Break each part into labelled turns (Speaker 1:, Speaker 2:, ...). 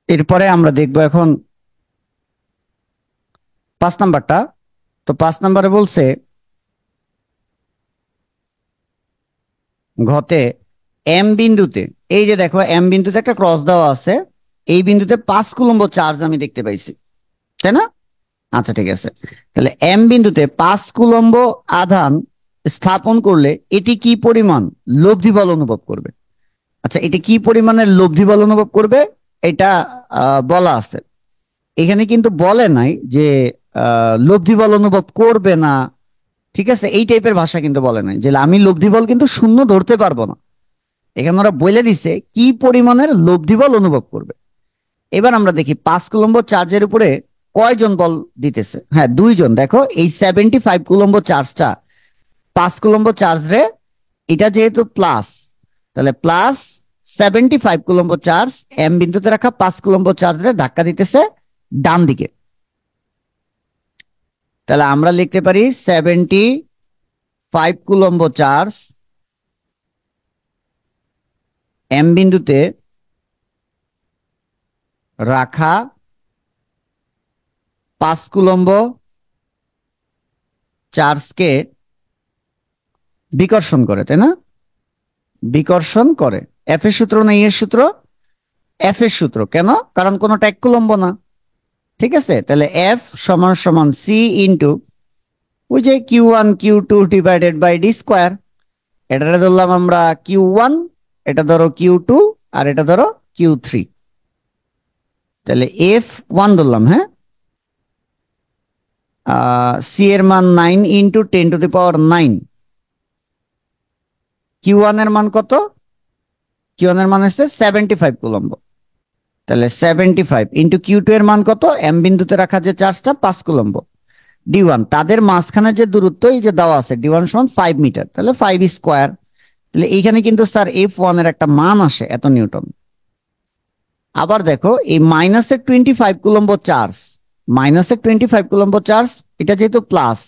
Speaker 1: এরপরে আমরা দেখব এখন 5 নাম্বারটা। তো 5 নাম্বারে বলছে ঘতে এম বিন্দুতে, এই যে দেখো এম বিন্দুতে একটা ক্রস দেওয়া আছে, এই বিন্দুতে 5 কুলম্ব চার্জ আমি দেখতে পাইছি, তাই না? আচ্ছা ঠিক আছে, তাহলে এম বিন্দুতে 5 কুলম্ব আধান স্থাপন করলে এটি কি পরিমাণ লব্ধি বল অনুভব করবে? আচ্ছা, এটা কি পরিমাণের লব্ধি বল অনুভব করবে এটা বলা আছে। এখানে কিন্তু বলে নাই যে লব্ধি বল অনুভব করবে না, ঠিক আছে, এই টাইপের ভাষা কিন্তু বলে নাই যে আমি লব্ধি বল কিন্তু শূন্য ধরতে পারবো না। এখানে ওরা বলে দিছে কি পরিমাণের লব্ধি বল অনুভব করবে। এবার আমরা দেখি 5 কুলম্ব চার্জের উপরে কয়জন বল দিতেছে। হ্যাঁ, 2 জন। দেখো এই 75 কুলম্ব চার্জটা 5 কুলম্ব চার্জ রে, এটা যেহেতু প্লাস, তাহলে প্লাস 75 কুলম্ব চার্জ এম বিন্দুতে রাখা 5 কুলম্ব চার্জ রে ধাক্কা দিতেছে ডান দিকে। তাহলে আমরা লিখতে পারি 75 কুলম্ব চার্জ এম বিন্দুতে রাখা 5 কুলম্ব চার্জকে বিকর্ষণ করে, তাই না? বিকর্ষণ করে। এফ এর সূত্র না ই এর সূত্র? এফ এর সূত্র। কেন? কারণ কোনটা 1 কুলম্ব না, ঠিক আছে। তাহলে এফ সমান সমান সি ইন্টু ওই যে Q1 Q2 divided by D square. এটা ধরলাম আমরা Q1, এটা ধরো Q2, আর এটা ধরো Q3। তাহলে F1 ধরলাম, হ্যাঁ, সি এর মান 9 ইন্টু 10⁻9। Q1 এর মান কত? Q1 এর মান হচ্ছে 75 কুলম্ব। তাহলে 75 ইন্টু Q2 এর মান কত? এম বিন্দুতে রাখা যে চার্জটা 5 কুলম্ব। D1 তাদের মাঝখানে যে দূরত্ব এই যে দেওয়া আছে D1 সমান 5 মিটার, তাহলে 5 স্কোয়ার। তাহলে এইখানে কিন্তু স্যার F1 এর একটা মান আসে এত নিউটন। আবার দেখো এই -25 কুলম্ব চার্জ, -25 কুলম্ব চার্জ, এটা যেহেতু প্লাস,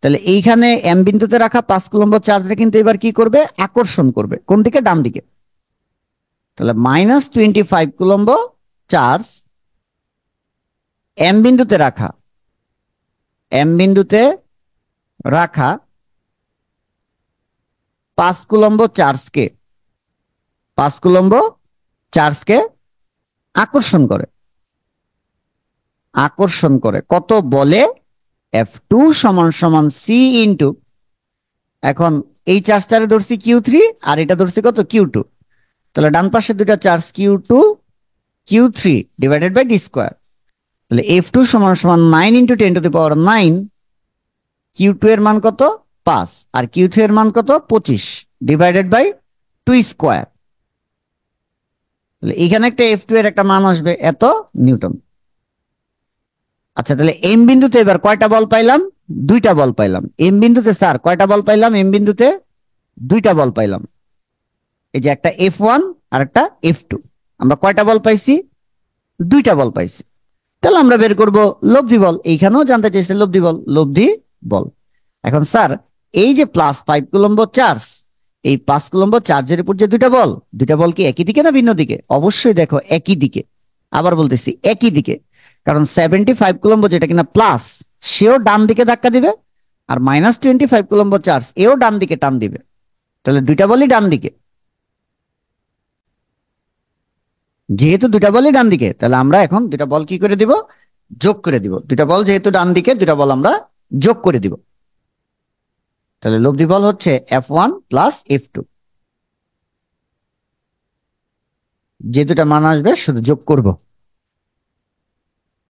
Speaker 1: তাহলে এইখানে এম বিন্দুতে রাখা 5 কুলম্ব চার্জে কিন্তু এবার কি করবে? আকর্ষণ করবে। কোন দিকে? ডান দিকে। তাহলে -25 কুলম্ব চার্জ এম বিন্দুতে রাখা, এম বিন্দুতে রাখা 5 কুলম্ব চার্জকে, 5 কুলম্ব চার্জকে আকর্ষণ করে। আকর্ষণ করে কত বলে? F2 সমান সমান সি ইন্টু, এখন এই চার্জটারে ধরছি Q3 আর এটা ধরছি কত? Q2। তাহলে ডান পাশে দুইটা charge Q2 Q3 divided by D square. তাহলে F2 সমান সমান 9 ইন্টু 10⁻9। Q2 এর মান কত? 5, আর Q3 এর মান কত? 25 ডিভাইডেড বাই 2 স্কোয়ার। তাহলে এখানে একটা F2 এর একটা মান আসবে এত নিউটন। আচ্ছা, তাহলে এম বিন্দুতে এবার কয়টা বল পাইলাম? 2টা বল পাইলাম। এম বিন্দুতে স্যার কয়টা বল পাইলাম? এম বিন্দুতে 2টা বল পাইলাম। এই যে একটা F1 আর একটা F2, আমরা কয়টা বল পাইছি? 2টা বল পাইছি। তাহলে আমরা বের করব লব্ধি বল। এইখানেও জানতে চাইছে লব্ধি বল, লব্ধি বল। এখন স্যার এই যে +5 কুলম্ব চার্জ, এই 5 কুলম্ব চার্জের উপর যে 2টা বল কি একই দিকে না ভিন্ন দিকে? অবশ্যই দেখো একই দিকে। আবার বলতেছি একই দিকে, কারণ 75 কুলম্ব যেটা কিনা প্লাস, সেও ডান দিকে ধাক্কা দিবে, আর -25 কুলম্ব চার্জ এও ডান দিকে টান দিবে। তাহলে 2টা বলই ডান দিকে। যেহেতু 2টা বলই ডান দিকে, তাহলে আমরা এখন 2টা বল কি করে দিব? যোগ করে দিব। 2টা বল যেহেতু ডান দিকে, 2টা বল আমরা যোগ করে দিব। তাহলে লব্ধি বল হচ্ছে F1 প্লাস F2। যে দুটা মান আসবে শুধু যোগ করব।